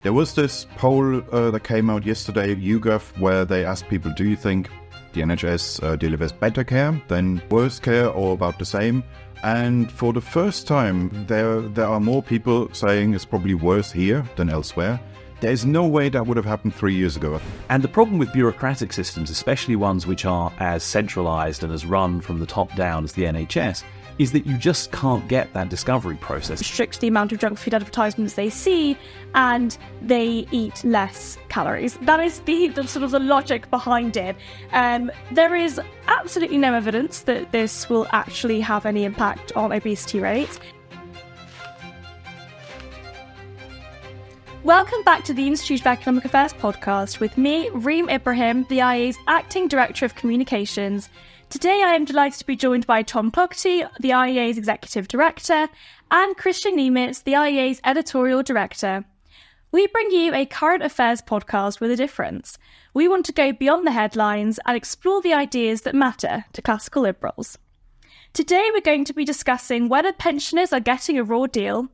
There was this poll that came out yesterday, YouGov, where they asked people, do you think the NHS delivers better care than worse care or about the same? And for the first time, there are more people saying it's probably worse here than elsewhere. There's no way that would have happened 3 years ago. And the problem with bureaucratic systems, especially ones which are as centralised and as run from the top down as the NHS, is that you just can't get that discovery process. Restrict the amount of junk food advertisements they see, and they eat less calories. That is the sort of the logic behind it. There is absolutely no evidence that this will actually have any impact on obesity rates. Welcome back to the Institute of Economic Affairs podcast with me, Reem Ibrahim, the IEA's Acting Director of Communications. Today I am delighted to be joined by Tom Clougherty, the IEA's Executive Director, and Kristian Niemietz, the IEA's Editorial Director. We bring you a current affairs podcast with a difference. We want to go beyond the headlines and explore the ideas that matter to classical liberals. Today we're going to be discussing whether pensioners are getting a raw deal,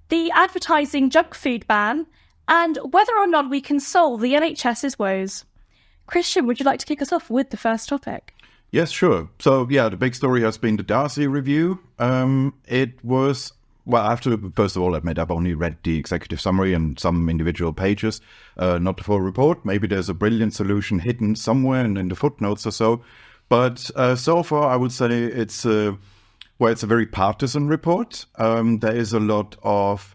the advertising junk food ban, and whether or not we can solve the NHS's woes. Kristian, would you like to kick us off with the first topic? Yes, sure. So, the big story has been the Darzi review. It was, I have to first of all admit I've only read the executive summary and some individual pages, not the full report. Maybe there's a brilliant solution hidden somewhere in the footnotes or so. But so far, I would say it's a very partisan report. There is a lot of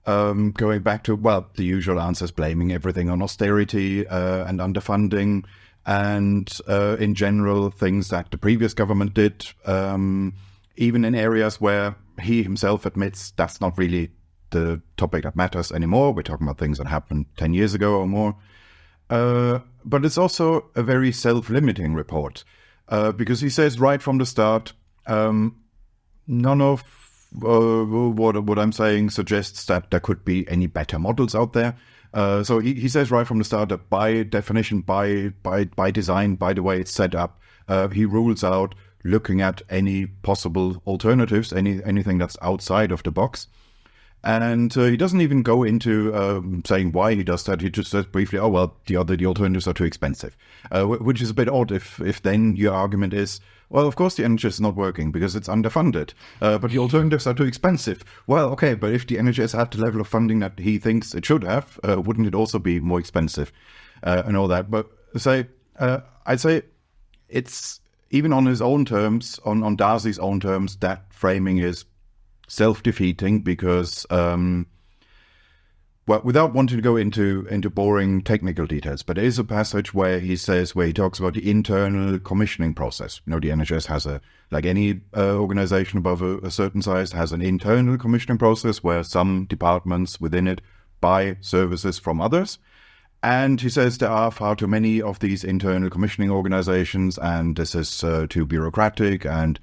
going back to, the usual answers, blaming everything on austerity and underfunding, and in general, things that the previous government did, even in areas where he himself admits that's not really the topic that matters anymore. We're talking about things that happened 10 years ago or more. But it's also a very self-limiting report, because he says right from the start, none of what I'm saying suggests that there could be any better models out there. So he says right from the start that by definition, by design, by the way it's set up, he rules out looking at any possible alternatives, anything that's outside of the box. And he doesn't even go into saying why he does that. He just says briefly, the alternatives are too expensive, which is a bit odd if then your argument is, well, of course the NHS is not working because it's underfunded, but the alternatives are too expensive. Well, okay, but if the NHS had the level of funding that he thinks it should have, wouldn't it also be more expensive and all that? But I'd say it's, even on his own terms, on Darzi's own terms, that framing is self-defeating because, without wanting to go into boring technical details, but there is a passage where he talks about the internal commissioning process. The NHS has like any organization above a certain size, has an internal commissioning process where some departments within it buy services from others. And he says there are far too many of these internal commissioning organizations, and this is too bureaucratic, and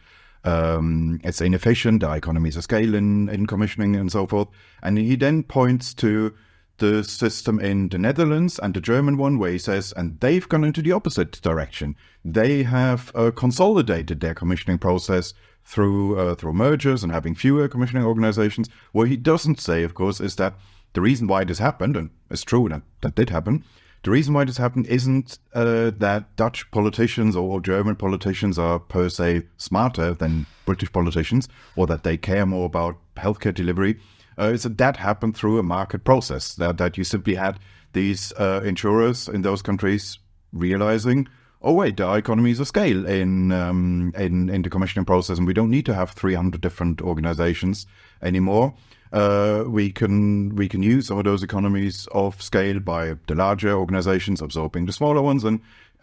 it's inefficient, there are economies of scale in commissioning and so forth. And he then points to the system in the Netherlands and the German one, where he says, and they've gone into the opposite direction. They have consolidated their commissioning process through mergers and having fewer commissioning organizations. What he doesn't say, of course, is that the reason why this happened, and it's true that did happen, the reason why this happened isn't that Dutch politicians or German politicians are per se smarter than British politicians, or that they care more about healthcare delivery. It's that happened through a market process, that you simply had these insurers in those countries realizing, oh wait, there are economies of scale in the commissioning process, and we don't need to have 300 different organizations anymore. We can use some of those economies of scale by the larger organizations absorbing the smaller ones, and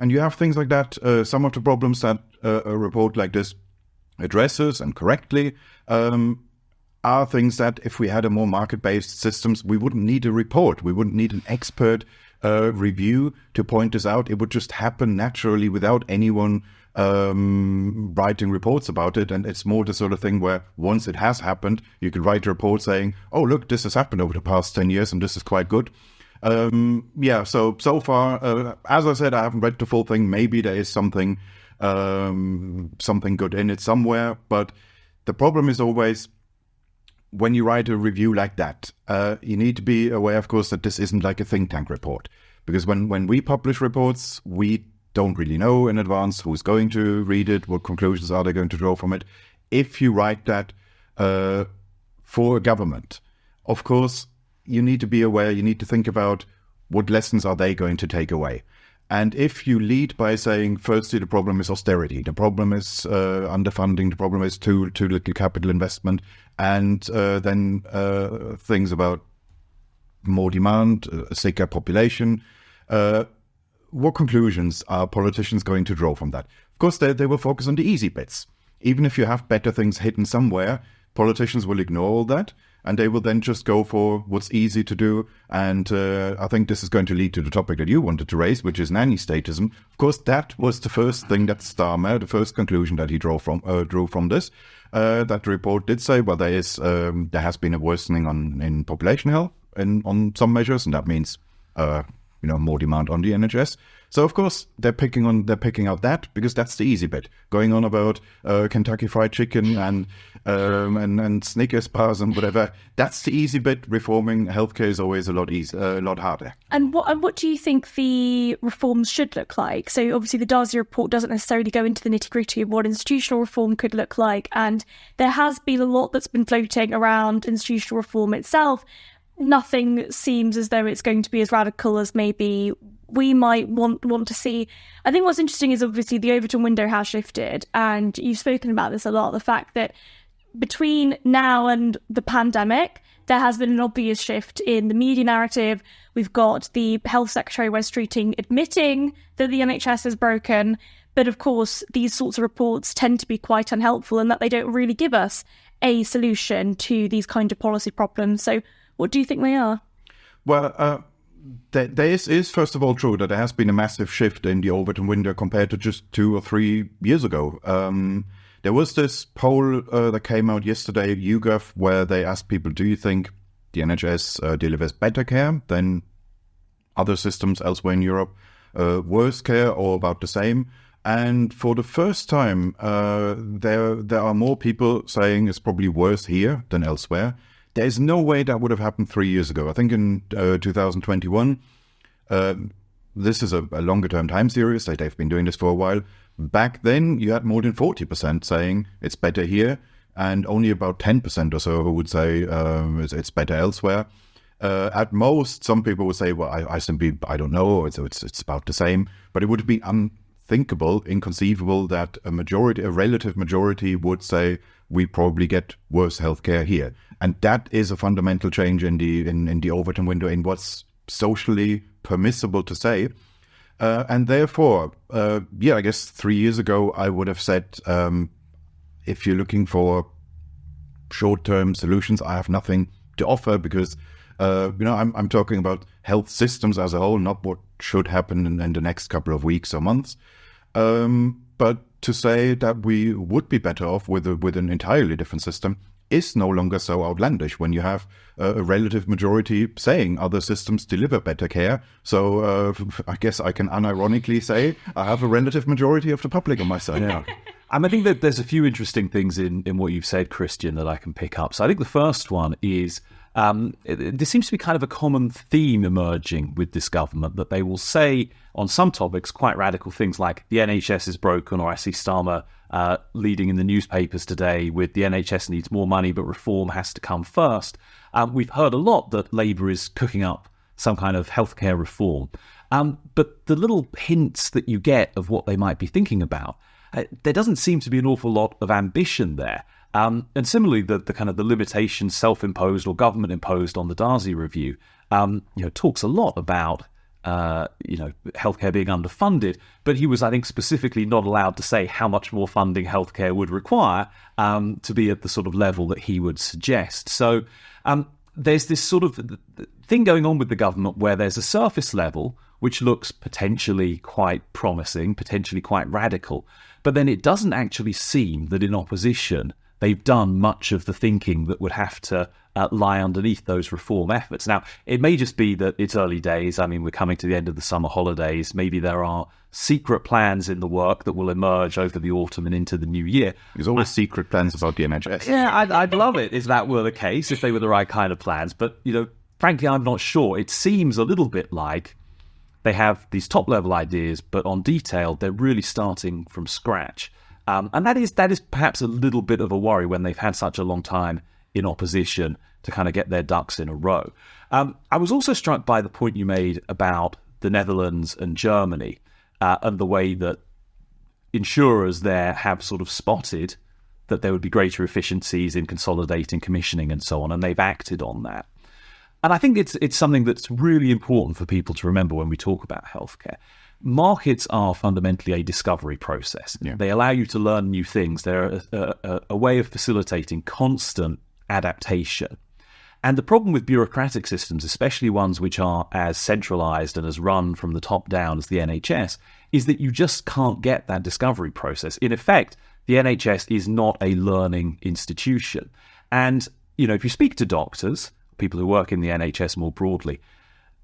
you have things like that. Some of the problems that a report like this addresses, and correctly, are things that if we had a more market-based systems, we wouldn't need a report. We wouldn't need an expert review to point this out. It would just happen naturally without anyone writing reports about it. And it's more the sort of thing where once it has happened, you could write a report saying, oh, look, this has happened over the past 10 years and this is quite good. So far, as I said, I haven't read the full thing. Maybe there is something good in it somewhere. But the problem is always when you write a review like that, you need to be aware, of course, that this isn't like a think tank report. Because when we publish reports, we don't really know in advance who's going to read it, what conclusions are they going to draw from it. If you write that for a government, of course, you need to be aware, you need to think about what lessons are they going to take away. And if you lead by saying, firstly, the problem is austerity, the problem is underfunding, the problem is too little capital investment, and then things about more demand, a sicker population, what conclusions are politicians going to draw from that? Of course, they will focus on the easy bits. Even if you have better things hidden somewhere, politicians will ignore all that, and they will then just go for what's easy to do. And I think this is going to lead to the topic that you wanted to raise, which is nanny statism. Of course, that was the first thing that Starmer, the first conclusion that he drew from this. That report did say, well, there has been a worsening in population health on some measures, and that means more demand on the NHS. So of course they're picking out that because that's the easy bit. Going on about Kentucky Fried Chicken and Snickers bars and whatever, that's the easy bit. Reforming healthcare is always a lot harder. And what do you think the reforms should look like? So obviously the Darzi report doesn't necessarily go into the nitty-gritty of what institutional reform could look like, and there has been a lot that's been floating around institutional reform itself. Nothing seems as though it's going to be as radical as maybe we might want to see. I think what's interesting is obviously the Overton window has shifted, and you've spoken about this a lot, the fact that between now and the pandemic, there has been an obvious shift in the media narrative. We've got the Health Secretary Wes Streeting admitting that the NHS is broken, but of course these sorts of reports tend to be quite unhelpful in that they don't really give us a solution to these kind of policy problems. So what do you think they are? Well, there is first of all true that there has been a massive shift in the Overton window compared to just 2 or 3 years ago. There was this poll that came out yesterday, YouGov, where they asked people, do you think the NHS delivers better care than other systems elsewhere in Europe, worse care or about the same? And for the first time, there are more people saying it's probably worse here than elsewhere. There is no way that would have happened 3 years ago. I think in 2021, this is a longer-term time series. They've been doing this for a while. Back then, you had more than 40% saying it's better here, and only about 10% or so who would say it's better elsewhere. At most, some people would say, well, I don't know, it's about the same. But it would be unthinkable, inconceivable that a relative majority would say we probably get worse healthcare here. And that is a fundamental change in the Overton window, in what's socially permissible to say. And therefore, I guess 3 years ago, I would have said, if you're looking for short-term solutions, I have nothing to offer because, I'm talking about health systems as a whole, not what should happen in the next couple of weeks or months. But to say that we would be better off with an entirely different system is no longer so outlandish when you have a relative majority saying other systems deliver better care. So I guess I can unironically say I have a relative majority of the public on my side. Yeah. I think that there's a few interesting things in what you've said, Kristian, that I can pick up. So I think the first one is there seems to be kind of a common theme emerging with this government, that they will say on some topics quite radical things like the NHS is broken, or I see Starmer leading in the newspapers today with the NHS needs more money, but reform has to come first. We've heard a lot that Labour is cooking up some kind of healthcare reform. But the little hints that you get of what they might be thinking about, there doesn't seem to be an awful lot of ambition there. And similarly, the kind of the limitations self-imposed or government-imposed on the Darzi review, talks a lot about healthcare being underfunded, but he was, I think, specifically not allowed to say how much more funding healthcare would require to be at the sort of level that he would suggest. So there's this sort of thing going on with the government where there's a surface level which looks potentially quite promising, potentially quite radical, but then it doesn't actually seem that in opposition they've done much of the thinking that would have to lie underneath those reform efforts. Now, it may just be that it's early days. I mean, we're coming to the end of the summer holidays. Maybe there are secret plans in the work that will emerge over the autumn and into the new year. There's always secret plans about the NHS. Yeah, I'd love it if that were the case, if they were the right kind of plans. But, frankly, I'm not sure. It seems a little bit like they have these top-level ideas, but on detail, they're really starting from scratch. And that is perhaps a little bit of a worry when they've had such a long time in opposition to kind of get their ducks in a row. I was also struck by the point you made about the Netherlands and Germany and the way that insurers there have sort of spotted that there would be greater efficiencies in consolidating commissioning and so on, and they've acted on that. And I think it's something that's really important for people to remember when we talk about healthcare. Markets are fundamentally a discovery process. Yeah. They allow you to learn new things. They're a way of facilitating constant adaptation. And the problem with bureaucratic systems, especially ones which are as centralized and as run from the top down as the NHS, is that you just can't get that discovery process. In effect, the NHS is not a learning institution. And, if you speak to doctors, people who work in the NHS more broadly,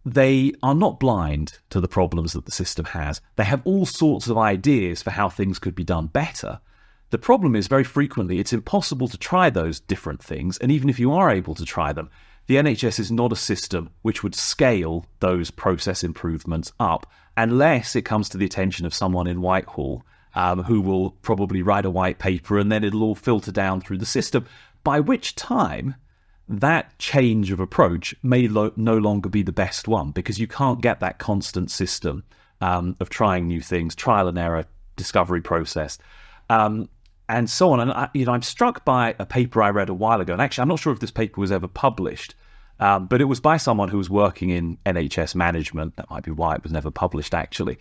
they are not blind to the problems that the system has. They have all sorts of ideas for how things could be done better. The problem is very frequently it's impossible to try those different things, and even if you are able to try them, the NHS is not a system which would scale those process improvements up unless it comes to the attention of someone in Whitehall who will probably write a white paper, and then it'll all filter down through the system, by which time that change of approach may no longer be the best one, because you can't get that constant system of trying new things, trial and error, discovery process, and so on. And I'm struck by a paper I read a while ago, and actually I'm not sure if this paper was ever published, but it was by someone who was working in NHS management. That might be why it was never published, actually,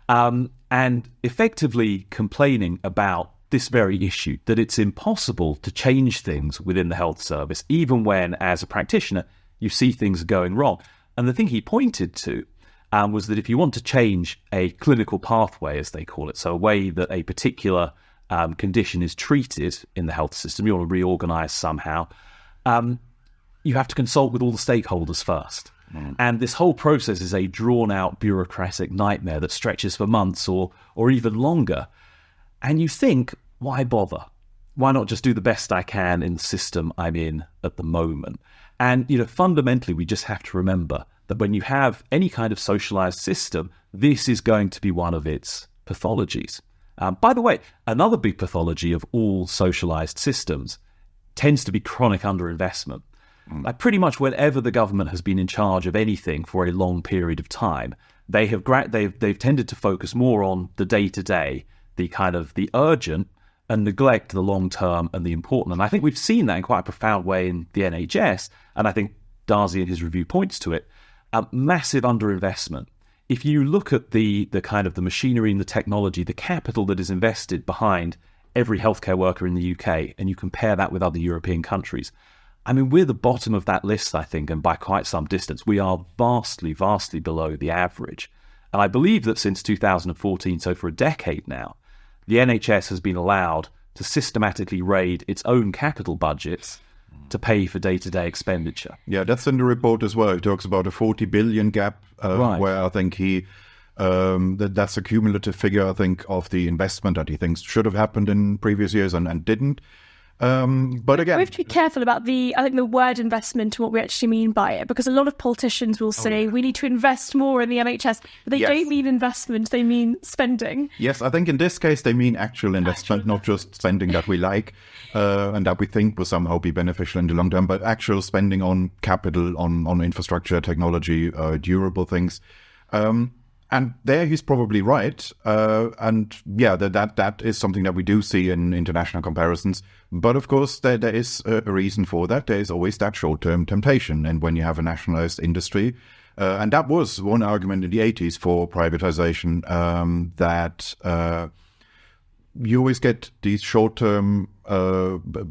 and effectively complaining about this very issue, that it's impossible to change things within the health service, even when, as a practitioner, you see things going wrong. And the thing he pointed to was that if you want to change a clinical pathway, as they call it, so a way that a particular condition is treated in the health system, you want to reorganize somehow, you have to consult with all the stakeholders first. And this whole process is a drawn-out bureaucratic nightmare that stretches for months or even longer. And you think, why bother? Why not just do the best I can in the system I'm in at the moment? And, fundamentally, we just have to remember that when you have any kind of socialized system, this is going to be one of its pathologies. By the way, another big pathology of all socialized systems tends to be chronic underinvestment. Like pretty much whenever the government has been in charge of anything for a long period of time, they've tended to focus more on the day-to-day, the kind of the urgent, and neglect the long-term and the important. And I think we've seen that in quite a profound way in the NHS, and I think Darzi in his review points to it, massive underinvestment. If you look at the kind of the machinery and the technology, the capital that is invested behind every healthcare worker in the UK, and you compare that with other European countries, I mean, we're the bottom of that list, I think, and by quite some distance. We are vastly, vastly below the average. And I believe that since 2014, so for a decade now, the NHS has been allowed to systematically raid its own capital budgets to pay for day-to-day expenditure. Yeah, that's in the report as well. He talks about a 40 billion gap, right, where I think that's a cumulative figure, I think, of the investment that he thinks should have happened in previous years and didn't. But again, we have to be careful about the word investment and what we actually mean by it, because a lot of politicians will say we need to invest more in the NHS, but they don't mean investment, they mean spending. Yes, I think in this case they mean actual investment, not just spending that we like and that we think will somehow be beneficial in the long term, but actual spending on capital, on infrastructure, technology, durable things. And there he's probably right. And yeah, that is something that we do see in international comparisons. But of course, there is a reason for that. There is always that short-term temptation. And when you have a nationalized industry, and that was one argument in the 80s for privatization, that you always get these short-term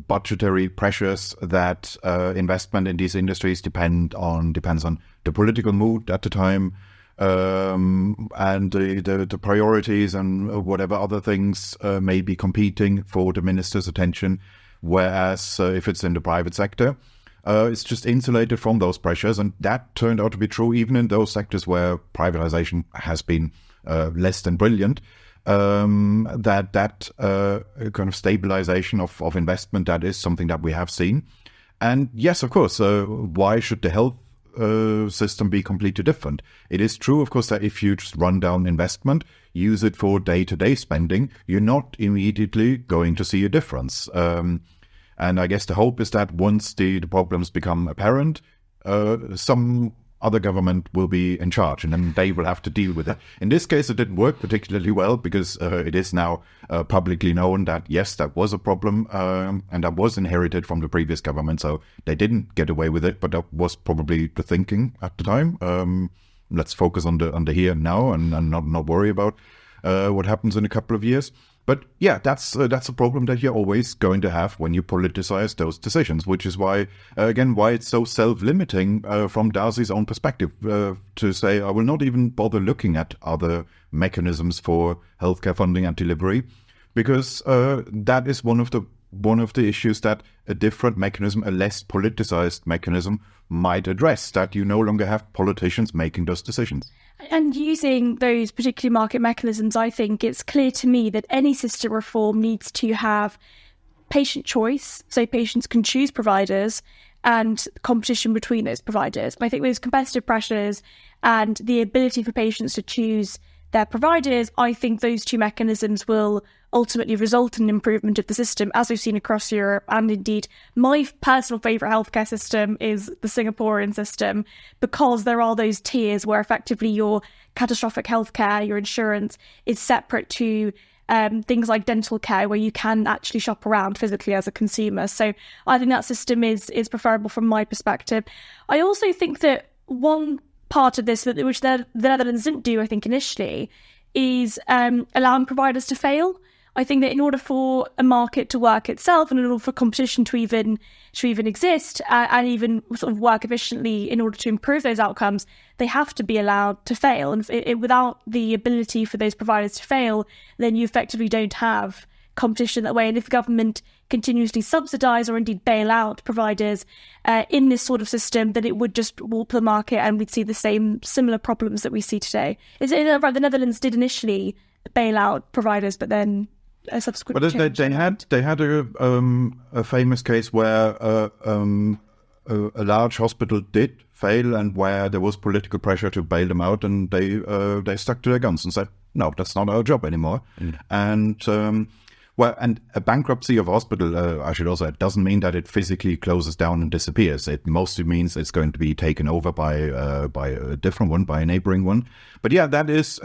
budgetary pressures, that investment in these industries depends on the political mood at the time, and the priorities and whatever other things may be competing for the minister's attention. whereas if it's in the private sector, it's just insulated from those pressures. And that turned out to be true even in those sectors where privatization has been less than brilliant. That kind of stabilization of investment, that is something that we have seen. And yes, of course, why should the health system be completely different? It is true, of course, that if you just run down investment, use it for day-to-day spending, you're not immediately going to see a difference. And I guess the hope is that once the problems become apparent, some other government will be in charge, and then they will have to deal with it. In this case, it didn't work particularly well because it is now publicly known that, yes, that was a problem, and that was inherited from the previous government, so they didn't get away with it, but that was probably the thinking at the time. Let's focus on the here and now and not worry about what happens in a couple of years. But yeah, that's a problem that you're always going to have when you politicize those decisions, which is why, again, why it's so self-limiting from Darzi's own perspective to say, I will not even bother looking at other mechanisms for healthcare funding and delivery, because that is one of the issues that a different mechanism, a less politicized mechanism, might address, that you no longer have politicians making those decisions. And using those particular market mechanisms, I think it's clear to me that any system reform needs to have patient choice, so patients can choose providers, and competition between those providers. And I think those competitive pressures and the ability for patients to choose their providers, I think those two mechanisms will ultimately result in an improvement of the system, as we've seen across Europe. And indeed, my personal favourite healthcare system is the Singaporean system, because there are those tiers where effectively your catastrophic healthcare, your insurance, is separate to things like dental care, where you can actually shop around physically as a consumer. So I think that system is preferable from my perspective. I also think that one part of this, which the Netherlands didn't do, I think, initially, is allowing providers to fail. I think that in order for a market to work itself, and in order for competition to even exist and even sort of work efficiently in order to improve those outcomes, they have to be allowed to fail. And without the ability for those providers to fail, then you effectively don't have competition that way. And if the government continuously subsidise or indeed bail out providers in this sort of system, then it would just warp the market, and we'd see the similar problems that we see today. Is it right? The Netherlands did initially bail out providers, but then a subsequent change. They had a famous case where a large hospital did fail, and where there was political pressure to bail them out, and they stuck to their guns and said, no, that's not our job anymore. And and a bankruptcy of a hospital, I should also add, doesn't mean that it physically closes down and disappears. It mostly means it's going to be taken over by a different one, by a neighboring one. But yeah, that is,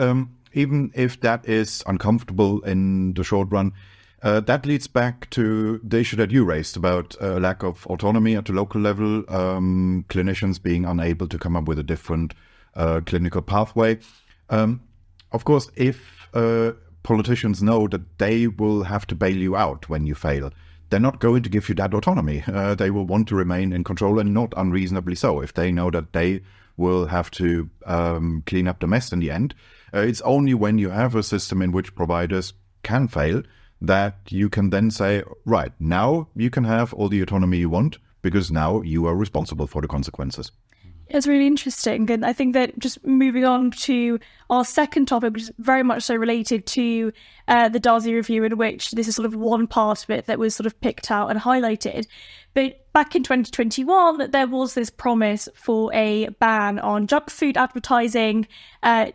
even if that is uncomfortable in the short run, that leads back to the issue that you raised about lack of autonomy at the local level, clinicians being unable to come up with a different clinical pathway. Of course, if politicians know that they will have to bail you out when you fail, they're not going to give you that autonomy. They will want to remain in control, and not unreasonably so. If they know that they will have to clean up the mess in the end, it's only when you have a system in which providers can fail that you can then say, right, now you can have all the autonomy you want, because now you are responsible for the consequences. It's really interesting. And I think that just moving on to our second topic, which is very much so related to the Darzi review, in which this is sort of one part of it that was sort of picked out and highlighted. But back in 2021, there was this promise for a ban on junk food advertising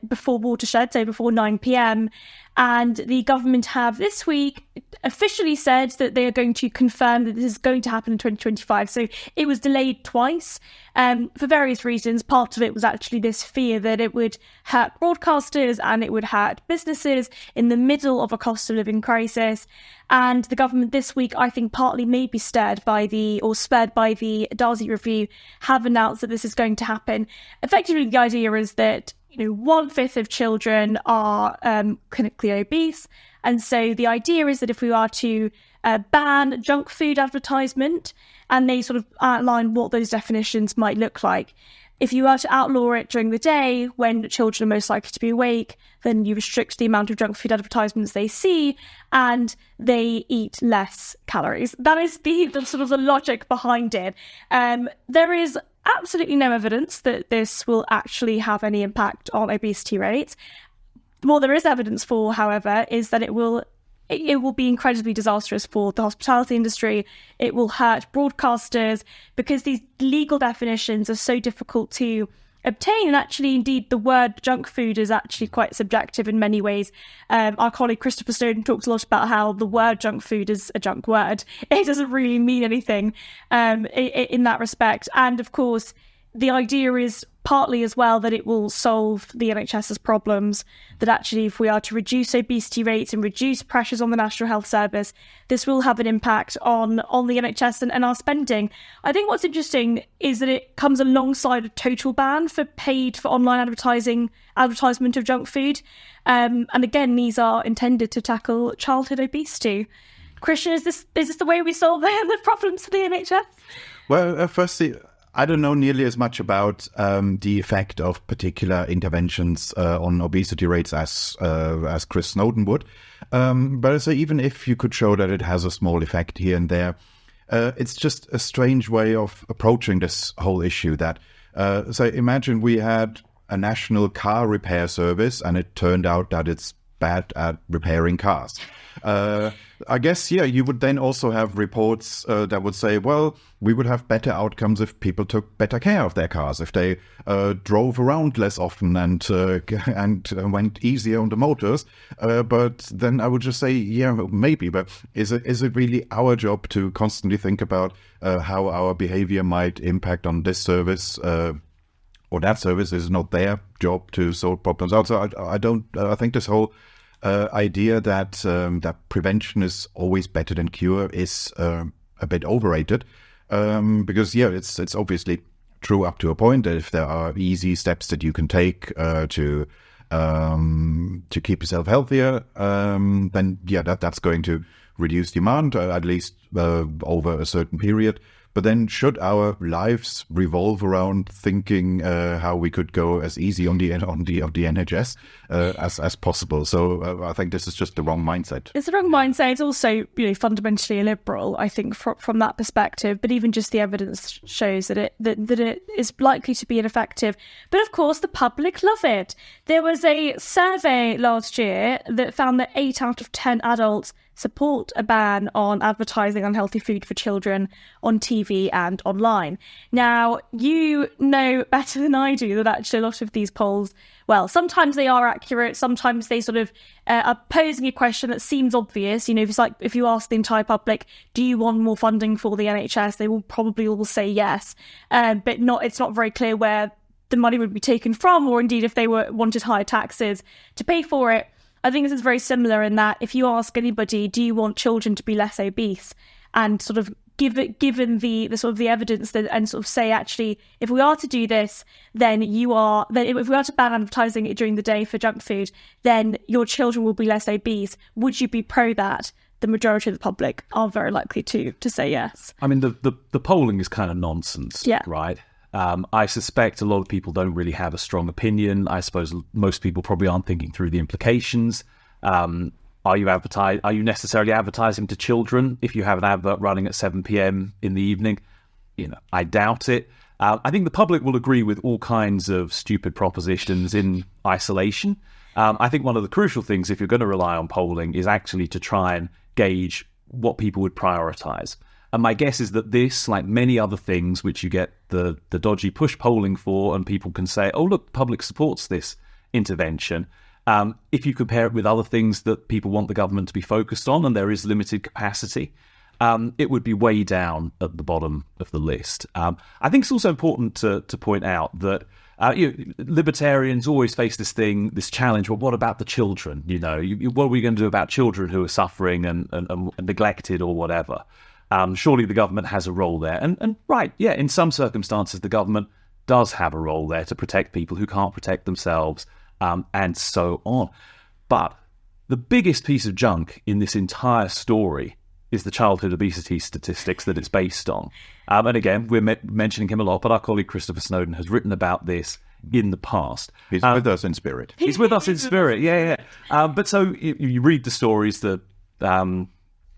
before watershed, so before 9 p.m. And the government have this week officially said that they are going to confirm that this is going to happen in 2025. So it was delayed twice for various reasons. Part of it was actually this fear that it would hurt broadcasters and it would hurt businesses in the middle of a cost of living crisis. And the government this week, I think partly maybe spurred by the Darzi review, have announced that this is going to happen. Effectively, the idea is that 1/5 of children are clinically obese. And so the idea is that if we are to ban junk food advertisement, and they sort of outline what those definitions might look like, If you are to outlaw it during the day when children are most likely to be awake, then you restrict the amount of junk food advertisements they see and they eat less calories. That is the sort of the logic behind it. There is absolutely no evidence that this will actually have any impact on obesity rates. What there is evidence for, however, is that it will be incredibly disastrous for the hospitality industry. It will hurt broadcasters because these legal definitions are so difficult to obtain. And actually, indeed, the word junk food is actually quite subjective in many ways. Our colleague Christopher Snowden talks a lot about how the word junk food is a junk word. It doesn't really mean anything in that respect. And of course, the idea is partly as well that it will solve the NHS's problems, that actually if we are to reduce obesity rates and reduce pressures on the National Health Service, this will have an impact on the NHS and our spending. I think what's interesting is that it comes alongside a total ban for online advertisement of junk food. And again, these are intended to tackle childhood obesity. Kristian, is this the way we solve the problems for the NHS? Well, firstly, I don't know nearly as much about the effect of particular interventions on obesity rates as Chris Snowden would. But I say even if you could show that it has a small effect here and there, it's just a strange way of approaching this whole issue. That so imagine we had a national car repair service, and it turned out that it's bad at repairing cars. I guess, you would then also have reports that would say, well, we would have better outcomes if people took better care of their cars, if they drove around less often and went easier on the motors. But then I would just say, maybe. But is it really our job to constantly think about how our behavior might impact on this service? Or that service is not their job to solve problems. Also, I think this whole idea that prevention is always better than cure is a bit overrated, because it's obviously true up to a point that if there are easy steps that you can take to keep yourself healthier, then that's going to reduce demand at least over a certain period. But then should our lives revolve around thinking how we could go as easy on the NHS as possible? So I think this is just the wrong mindset. It's the wrong mindset. It's also fundamentally illiberal, I think, from that perspective. But even just the evidence shows that it is likely to be ineffective. But of course, the public love it. There was a survey last year that found that 8 out of 10 adults support a ban on advertising unhealthy food for children on TV and online. Now, you know better than I do that actually a lot of these polls, well, sometimes they are accurate, sometimes they sort of are posing a question that seems obvious. If you ask the entire public, do you want more funding for the NHS? They will probably all say yes, but it's not very clear where the money would be taken from, or indeed if they wanted higher taxes to pay for it. I think this is very similar in that if you ask anybody, do you want children to be less obese, and sort of given the sort of the evidence that, and sort of say, actually, if we are to do this, then if we are to ban advertising during the day for junk food, then your children will be less obese. Would you be pro that? The majority of the public are very likely to say yes. I mean, the polling is kind of nonsense, right? I suspect a lot of people don't really have a strong opinion. I suppose most people probably aren't thinking through the implications. Are you necessarily advertising to children if you have an advert running at 7 p.m. in the evening? I doubt it. I think the public will agree with all kinds of stupid propositions in isolation. I think one of the crucial things, if you're going to rely on polling, is actually to try and gauge what people would prioritize. And my guess is that this, like many other things which you get the dodgy push polling for, and people can say, oh, look, the public supports this intervention. If you compare it with other things that people want the government to be focused on, and there is limited capacity, it would be way down at the bottom of the list. I think it's also important to point out that libertarians always face this challenge. Well, what about the children? What are we going to do about children who are suffering and neglected or whatever? Surely the government has a role there. And right, in some circumstances, the government does have a role there to protect people who can't protect themselves, and so on. But the biggest piece of junk in this entire story is the childhood obesity statistics that it's based on. And again, we're mentioning him a lot, but our colleague Christopher Snowdon has written about this in the past. He's with us in spirit. He's with us in spirit, yeah. But so you read the stories, the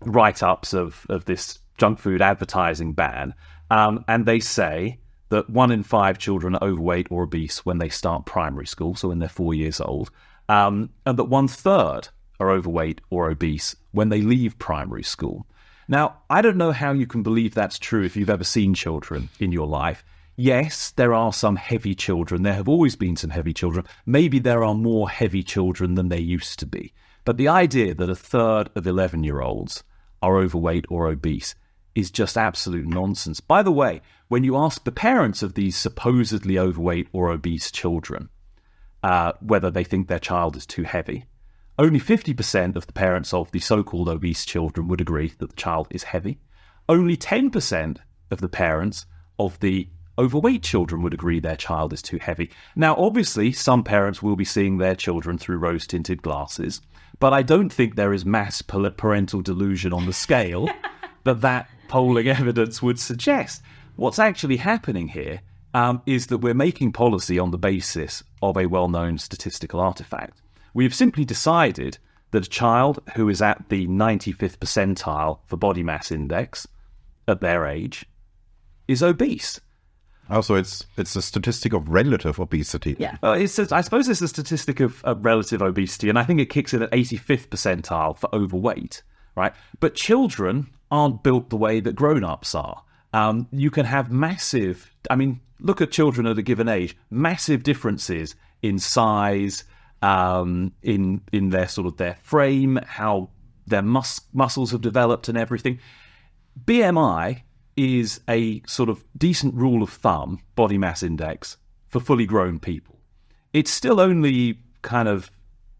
write-ups of this junk food advertising ban, and they say that 1 in 5 children are overweight or obese when they start primary school, so when they're 4 years old, and that 1/3 are overweight or obese when they leave primary school. Now, I don't know how you can believe that's true if you've ever seen children in your life. Yes, there are some heavy children. There have always been some heavy children. Maybe there are more heavy children than there used to be. But the idea that 1/3 of 11-year-olds are overweight or obese is just absolute nonsense. By the way, when you ask the parents of these supposedly overweight or obese children whether they think their child is too heavy, only 50% of the parents of the so-called obese children would agree that the child is heavy. Only 10% of the parents of the overweight children would agree their child is too heavy. Now, obviously, some parents will be seeing their children through rose-tinted glasses, but I don't think there is mass parental delusion on the scale that polling evidence would suggest. What's actually happening here is that we're making policy on the basis of a well-known statistical artifact. We have simply decided that a child who is at the 95th percentile for body mass index at their age is obese. Also, it's a statistic of relative obesity. Yeah. I suppose it's a statistic of relative obesity, and I think it kicks in at 85th percentile for overweight, right? But children aren't built the way that grown-ups are. You can have massive, look at children at a given age, massive differences in size, in their frame, how their muscles have developed and everything. BMI is a sort of decent rule of thumb, body mass index, for fully grown people. It's still only kind of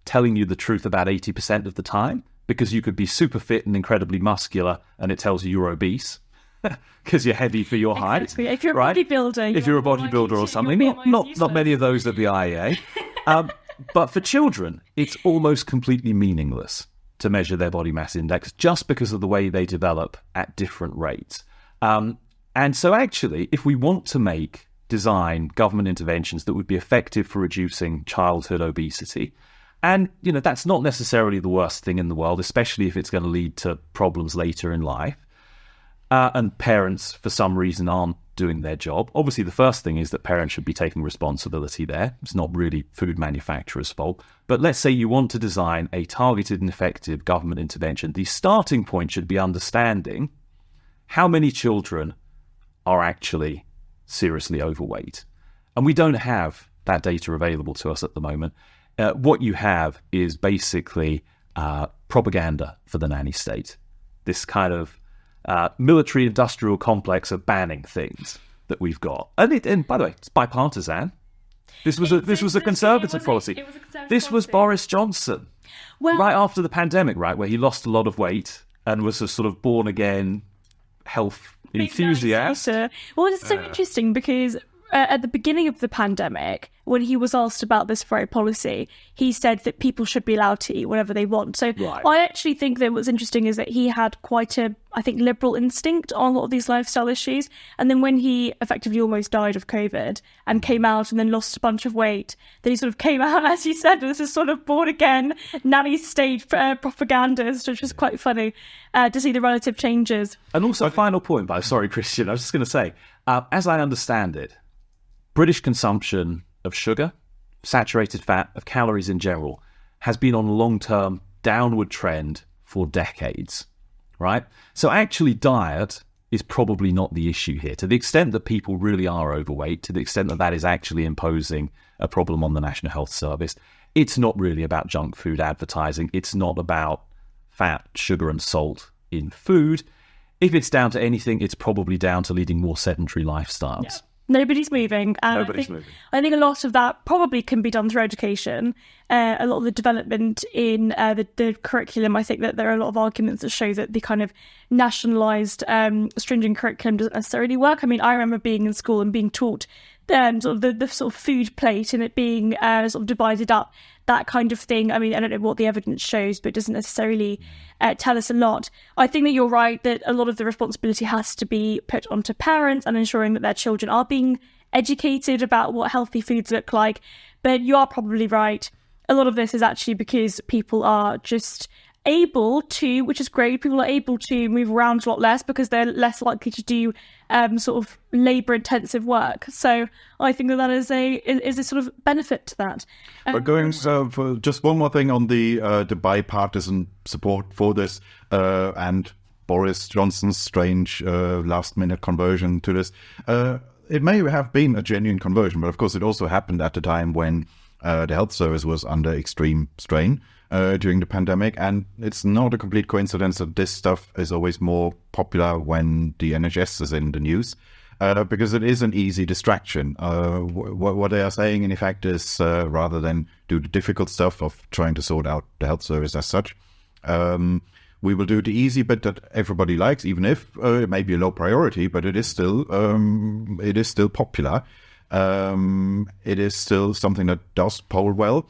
telling you the truth about 80% of the time, because you could be super fit and incredibly muscular and it tells you you're obese because you're heavy for your height. Exactly. If you're a right? bodybuilder. If you're a bodybuilder or something. Not many of those at the IEA. But for children, it's almost completely meaningless to measure their body mass index just because of the way they develop at different rates. And so actually, if we want to design government interventions that would be effective for reducing childhood obesity, and, that's not necessarily the worst thing in the world, especially if it's going to lead to problems later in life, and parents, for some reason, aren't doing their job. Obviously, the first thing is that parents should be taking responsibility there. It's not really food manufacturers' fault. But let's say you want to design a targeted and effective government intervention. The starting point should be understanding how many children are actually seriously overweight. And we don't have that data available to us at the moment. What you have is basically propaganda for the nanny state. This kind of military-industrial complex of banning things that we've got. And by the way, it's bipartisan. This was a conservative policy. This was Boris Johnson. Right after the pandemic, right, where he lost a lot of weight and was a sort of born-again health enthusiast. Well, it's so interesting because at the beginning of the pandemic, when he was asked about this very policy, he said that people should be allowed to eat whatever they want. So right. I actually think that what's interesting is that he had quite a, liberal instinct on a lot of these lifestyle issues. And then when he effectively almost died of COVID and came out and then lost a bunch of weight, then he sort of came out, as you said, as this sort of born-again nanny state propagandist, which was quite funny to see the relative changes. And also, a final point, sorry, Kristian, I was just going to say, as I understand it, British consumption of sugar, saturated fat, of calories in general, has been on a long-term downward trend for decades, right? So actually diet is probably not the issue here. To the extent that people really are overweight, to the extent that that is actually imposing a problem on the National Health Service, it's not really about junk food advertising. It's not about fat, sugar and salt in food. If it's down to anything, it's probably down to leading more sedentary lifestyles. Yeah. Nobody's moving. I think a lot of that probably can be done through education. A lot of the development in the curriculum, I think that there are a lot of arguments that show that the kind of nationalised stringent curriculum doesn't necessarily work. I remember being in school and being taught sort of the sort of food plate and it being sort of divided up, that kind of thing. I mean, I don't know what the evidence shows, but it doesn't necessarily tell us a lot. I think that you're right that a lot of the responsibility has to be put onto parents and ensuring that their children are being educated about what healthy foods look like. But you are probably right. A lot of this is actually because people are just able to, which is great, people are able to move around a lot less because they're less likely to do sort of labour-intensive work. So I think that is a sort of benefit to that. But going for just one more thing on the bipartisan support for this and Boris Johnson's strange last-minute conversion to this. It may have been a genuine conversion, but of course it also happened at the time when the health service was under extreme strain during the pandemic, and it's not a complete coincidence that this stuff is always more popular when the NHS is in the news, because it is an easy distraction. What they are saying, in effect, is rather than do the difficult stuff of trying to sort out the health service as such, we will do the easy bit that everybody likes, even if it may be a low priority, but it is still popular. It is still something that does poll well.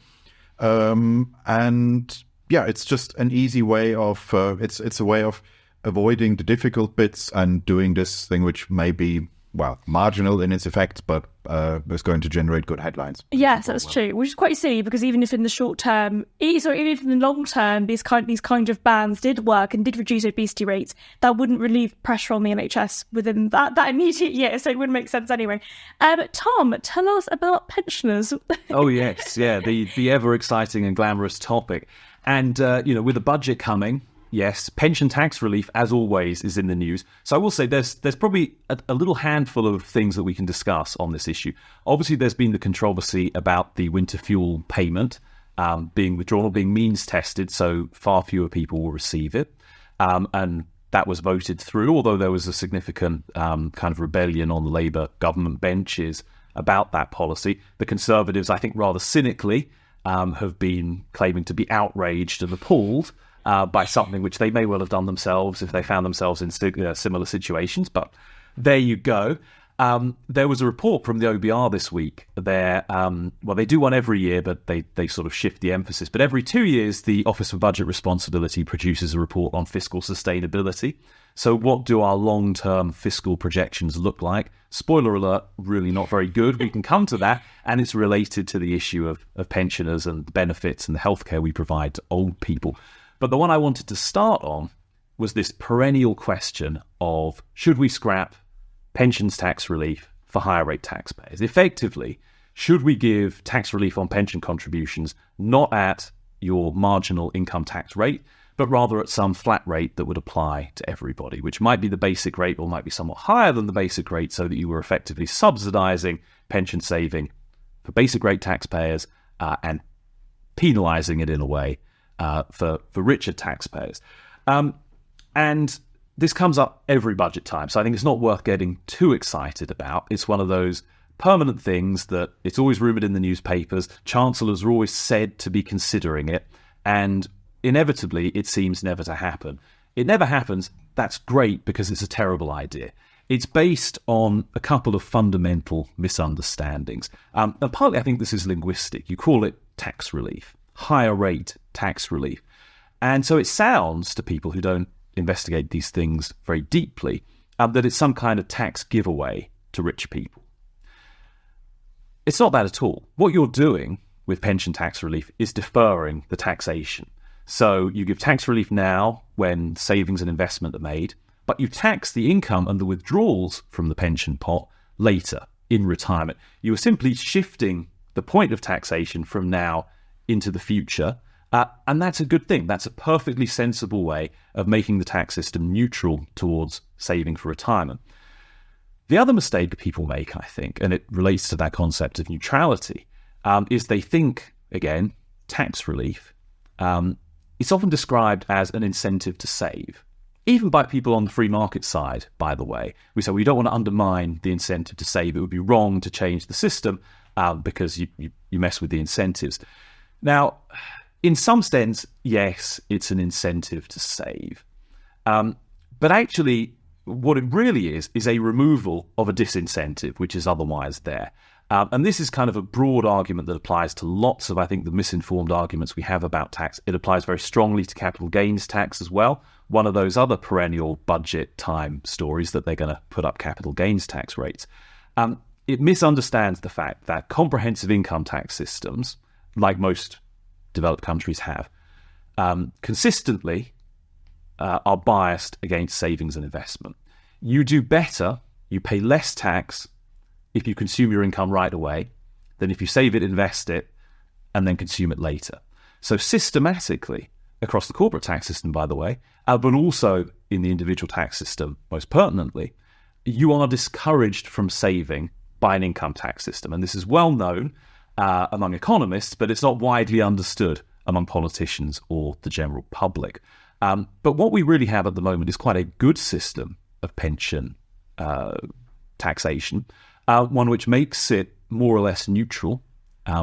And yeah, it's just an easy way of, it's a way of avoiding the difficult bits and doing this thing which may be, well, marginal in its effects, but is going to generate good headlines. Yes, that's true, which is quite silly because even if in the short term, even if in the long term, these kind of bans did work and did reduce obesity rates, that wouldn't relieve pressure on the NHS within that immediate year, so it wouldn't make sense anyway. Tom, tell us about pensioners. Oh yes, yeah, the ever exciting and glamorous topic, and with the budget coming. Yes, pension tax relief, as always, is in the news. So I will say there's probably a little handful of things that we can discuss on this issue. Obviously, there's been the controversy about the winter fuel payment being withdrawn or being means tested, so far fewer people will receive it. And that was voted through, although there was a significant kind of rebellion on the Labour government benches about that policy. The Conservatives, I think rather cynically, have been claiming to be outraged and appalled by something which they may well have done themselves if they found themselves in similar situations. But there you go. There was a report from the OBR this week. They do one every year, but they sort of shift the emphasis. But every 2 years, the Office for Budget Responsibility produces a report on fiscal sustainability. So what do our long-term fiscal projections look like? Spoiler alert, really not very good. We can come to that. And it's related to the issue of pensioners and the benefits and the healthcare we provide to old people. But the one I wanted to start on was this perennial question of, should we scrap pensions tax relief for higher rate taxpayers? Effectively, should we give tax relief on pension contributions not at your marginal income tax rate, but rather at some flat rate that would apply to everybody, which might be the basic rate or might be somewhat higher than the basic rate, so that you were effectively subsidising pension saving for basic rate taxpayers and penalising it in a way for richer taxpayers. And this comes up every budget time, so I think it's not worth getting too excited about. It's one of those permanent things that it's always rumoured in the newspapers. Chancellors are always said to be considering it, and inevitably it seems never to happen. It never happens. That's great, because it's a terrible idea. It's based on a couple of fundamental misunderstandings. And partly I think this is linguistic. You call it tax relief, higher rate tax relief. And so it sounds to people who don't investigate these things very deeply that it's some kind of tax giveaway to rich people. It's not that at all. What you're doing with pension tax relief is deferring the taxation. So you give tax relief now when savings and investment are made, but you tax the income and the withdrawals from the pension pot later in retirement. You are simply shifting the point of taxation from now into the future. And that's a good thing. That's a perfectly sensible way of making the tax system neutral towards saving for retirement. The other mistake people make, I think, and it relates to that concept of neutrality, is they think, again, tax relief, it's often described as an incentive to save. Even by people on the free market side, by the way. We say we don't want to undermine the incentive to save. It would be wrong to change the system because you mess with the incentives. Now, in some sense, yes, it's an incentive to save. But actually, what it really is a removal of a disincentive, which is otherwise there. And this is kind of a broad argument that applies to lots of, I think, the misinformed arguments we have about tax. It applies very strongly to capital gains tax as well. One of those other perennial budget time stories that they're going to put up capital gains tax rates. It misunderstands the fact that comprehensive income tax systems, like most developed countries have, consistently are biased against savings and investment. You do better, you pay less tax if you consume your income right away than if you save it, invest it, and then consume it later. So systematically, across the corporate tax system, by the way, but also in the individual tax system, most pertinently, you are discouraged from saving by an income tax system. And this is well known among economists, but it's not widely understood among politicians or the general public. But what we really have at the moment is quite a good system of pension taxation, one which makes it more or less neutral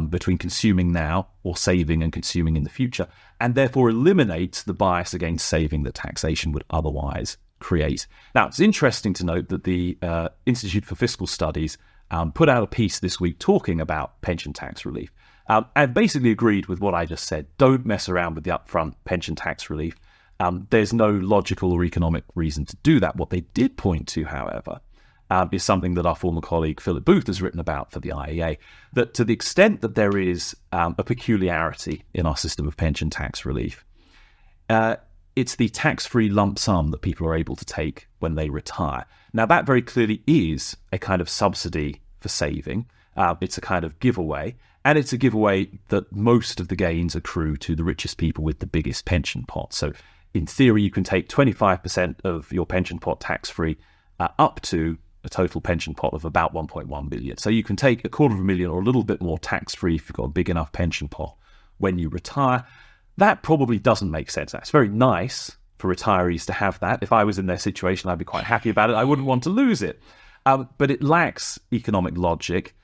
between consuming now or saving and consuming in the future, and therefore eliminates the bias against saving that taxation would otherwise create. Now, it's interesting to note that the Institute for Fiscal Studies put out a piece this week talking about pension tax relief, and basically agreed with what I just said. Don't mess around with the upfront pension tax relief. There's no logical or economic reason to do that. What they did point to, however, is something that our former colleague Philip Booth has written about for the IEA, that to the extent that there is a peculiarity in our system of pension tax relief, it's the tax-free lump sum that people are able to take when they retire. Now, that very clearly is a kind of subsidy for saving. It's a kind of giveaway, and it's a giveaway that most of the gains accrue to the richest people with the biggest pension pot. So in theory, you can take 25% of your pension pot tax-free up to a total pension pot of about 1.1 billion. So you can take $250,000 or a little bit more tax-free if you've got a big enough pension pot when you retire. That probably doesn't make sense. That's very nice for retirees to have that. If I was in their situation, I'd be quite happy about it. I wouldn't want to lose it. But it lacks economic logic.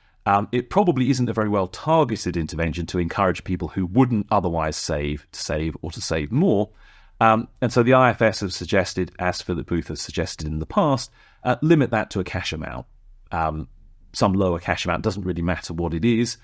It probably isn't a very well-targeted intervention to encourage people who wouldn't otherwise save to save or to save more. And so the IFS have suggested, as Philip Booth has suggested in the past, limit that to a cash amount. Some lower cash amount, doesn't really matter what it is.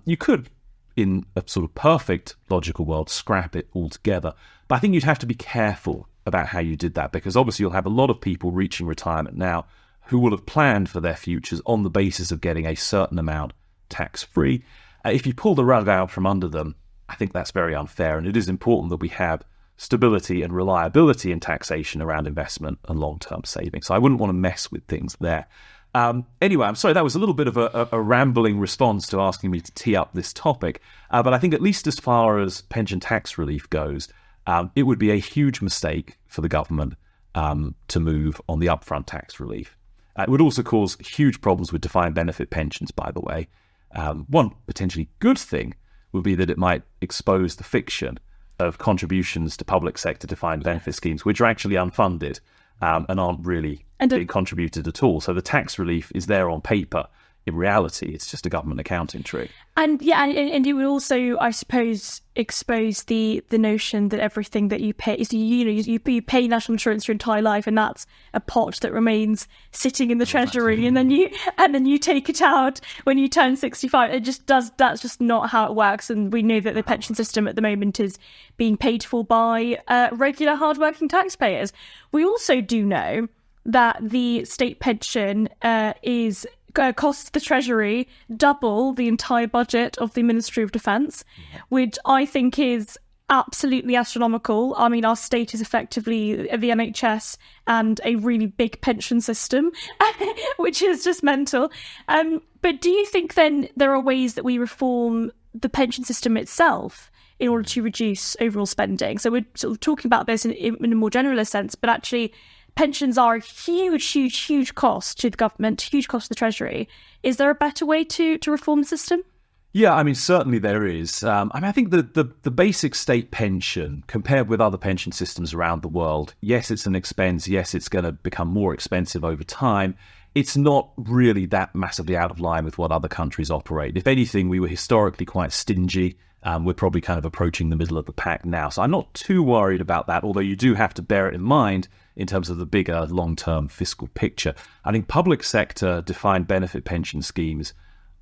You could, in a sort of perfect logical world, scrap it altogether. But I think you'd have to be careful about how you did that, because obviously you'll have a lot of people reaching retirement now who will have planned for their futures on the basis of getting a certain amount tax-free. If you pull the rug out from under them, I think that's very unfair, and it is important that we have stability and reliability in taxation around investment and long-term saving. So I wouldn't want to mess with things there. Anyway, I'm sorry, that was a little bit of a rambling response to asking me to tee up this topic. But I think at least as far as pension tax relief goes, it would be a huge mistake for the government to move on the upfront tax relief. It would also cause huge problems with defined benefit pensions, by the way. One potentially good thing would be that it might expose the fiction of contributions to public sector defined benefit schemes, which are actually unfunded and aren't really being contributed at all. So the tax relief is there on paper. In reality, it's just a government accounting trick. And and it would also, I suppose, expose the notion that everything that you pay is you pay national insurance your entire life, and that's a pot that remains sitting in the treasury, and then you take it out when you turn 65. That's just not how it works. And we know that the pension system at the moment is being paid for by regular hardworking taxpayers. We also do know that the state pension costs the Treasury double the entire budget of the Ministry of Defence, which I think is absolutely astronomical. I mean, our state is effectively the NHS and a really big pension system, which is just mental. But do you think then there are ways that we reform the pension system itself in order to reduce overall spending? So we're sort of talking about this in a more generalist sense, but actually pensions are a huge cost to the government, huge cost to the Treasury. Is there a better way to reform the system? Yeah, I mean, certainly there is. I think the basic state pension, compared with other pension systems around the world, yes, it's an expense. Yes, it's going to become more expensive over time. It's not really that massively out of line with what other countries operate. If anything, we were historically quite stingy. We're probably kind of approaching the middle of the pack now. So I'm not too worried about that, although you do have to bear it in mind in terms of the bigger long-term fiscal picture. I think public sector defined benefit pension schemes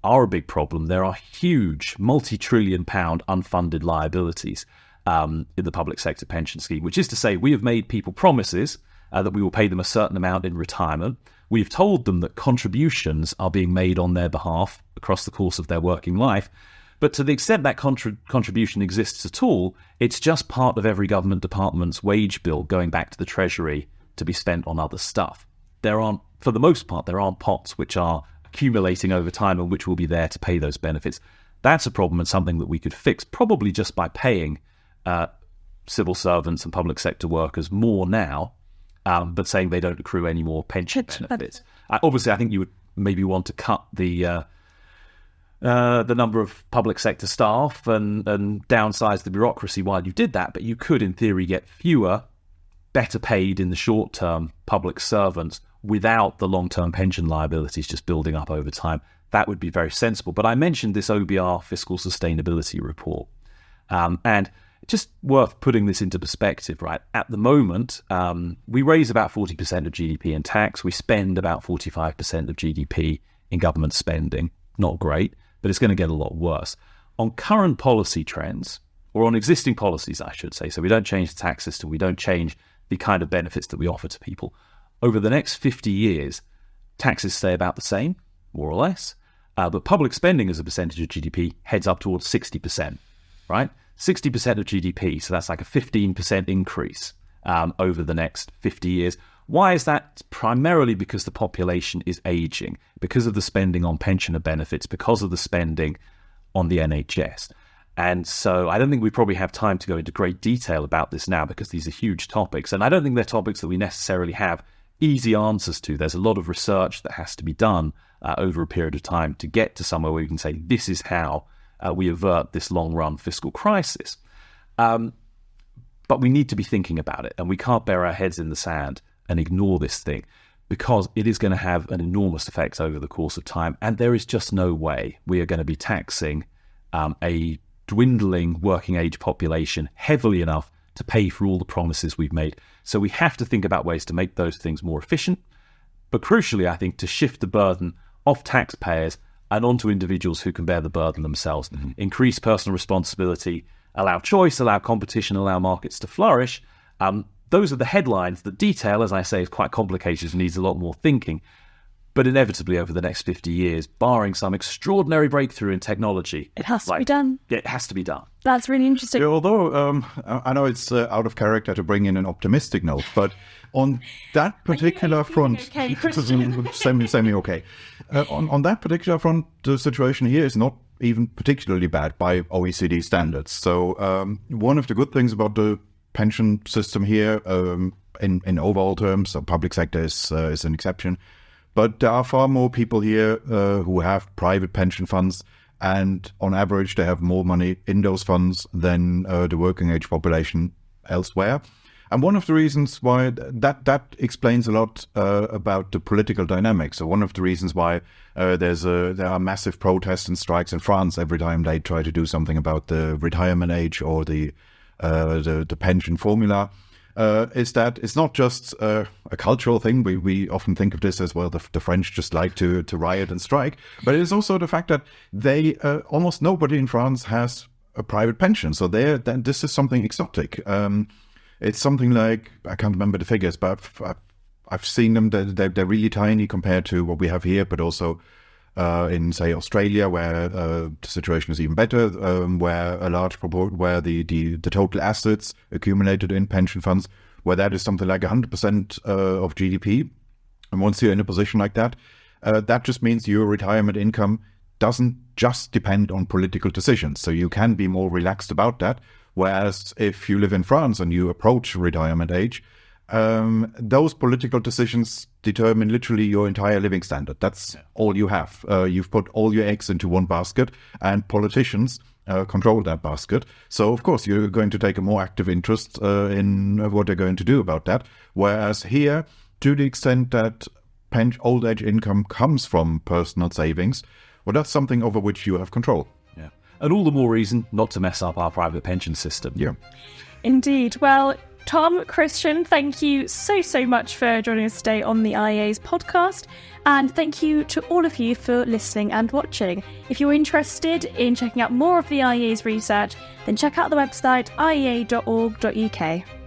are a big problem. There are huge multi-trillion pound unfunded liabilities in the public sector pension scheme, which is to say we have made people promises that we will pay them a certain amount in retirement. We've told them that contributions are being made on their behalf across the course of their working life. But to the extent that contribution exists at all, it's just part of every government department's wage bill going back to the Treasury to be spent on other stuff. For the most part, there aren't pots which are accumulating over time and which will be there to pay those benefits. That's a problem and something that we could fix probably just by paying civil servants and public sector workers more now, but saying they don't accrue any more pension benefits. Obviously, I think you would maybe want to cut the number of public sector staff and downsize the bureaucracy while you did that, but you could, in theory, get fewer, better paid in the short term public servants without the long-term pension liabilities just building up over time. That would be very sensible. But I mentioned this OBR fiscal sustainability report. And just worth putting this into perspective, right? At the moment, we raise about 40% of GDP in tax. We spend about 45% of GDP in government spending. Not great, but it's going to get a lot worse. On current policy trends, or on existing policies, I should say, so we don't change the tax system, we don't change the kind of benefits that we offer to people. Over the next 50 years, taxes stay about the same, more or less, but public spending as a percentage of GDP heads up towards 60%, right? 60% of GDP, so that's like a 15% increase over the next 50 years. Why is that? Primarily because the population is aging, because of the spending on pensioner benefits, because of the spending on the NHS. And so I don't think we probably have time to go into great detail about this now because these are huge topics. And I don't think they're topics that we necessarily have easy answers to. There's a lot of research that has to be done over a period of time to get to somewhere where we can say this is how we avert this long-run fiscal crisis. But we need to be thinking about it, and we can't bury our heads in the sand and ignore this thing because it is going to have an enormous effect over the course of time. And there is just no way we are going to be taxing a dwindling working age population heavily enough to pay for all the promises we've made. So we have to think about ways to make those things more efficient. But crucially, I think, to shift the burden off taxpayers and onto individuals who can bear the burden themselves. Mm-hmm. Increase personal responsibility, allow choice, allow competition, allow markets to flourish. Those are the headlines. The detail, as I say, is quite complicated and needs a lot more thinking. But inevitably, over the next 50 years, barring some extraordinary breakthrough in technology... It has to be done. Yeah, it has to be done. That's really interesting. Yeah, although I know it's out of character to bring in an optimistic note, but on that particular front... Okay, Kristian. Semi-okay. On that particular front, the situation here is not even particularly bad by OECD standards. So one of the good things about the pension system here, in overall terms, so public sector is an exception, but there are far more people here who have private pension funds, and on average they have more money in those funds than the working age population elsewhere. And one of the reasons why that explains a lot about the political dynamics. So one of the reasons why there are massive protests and strikes in France every time they try to do something about the retirement age or the pension formula is that it's not just a cultural thing. We often think of this as, well, the French just like to riot and strike, but it is also the fact that they almost nobody in France has a private pension. So this is something exotic. It's something like, I can't remember the figures, but I've seen them. They're really tiny compared to what we have here, but also in, say, Australia, where the situation is even better, where a large proportion, where the total assets accumulated in pension funds, where that is something like 100% of GDP. And once you're in a position like that, that just means your retirement income doesn't just depend on political decisions. So you can be more relaxed about that. Whereas if you live in France and you approach retirement age, those political decisions determine literally your entire living standard. That's all you have. You've put all your eggs into one basket, and politicians control that basket. So, of course, you're going to take a more active interest in what they're going to do about that. Whereas here, to the extent that old age income comes from personal savings, well, that's something over which you have control. And all the more reason not to mess up our private pension system. Yeah. Indeed. Well, Tom, Kristian, thank you so much for joining us today on the IEA's podcast. And thank you to all of you for listening and watching. If you're interested in checking out more of the IEA's research, then check out the website iea.org.uk.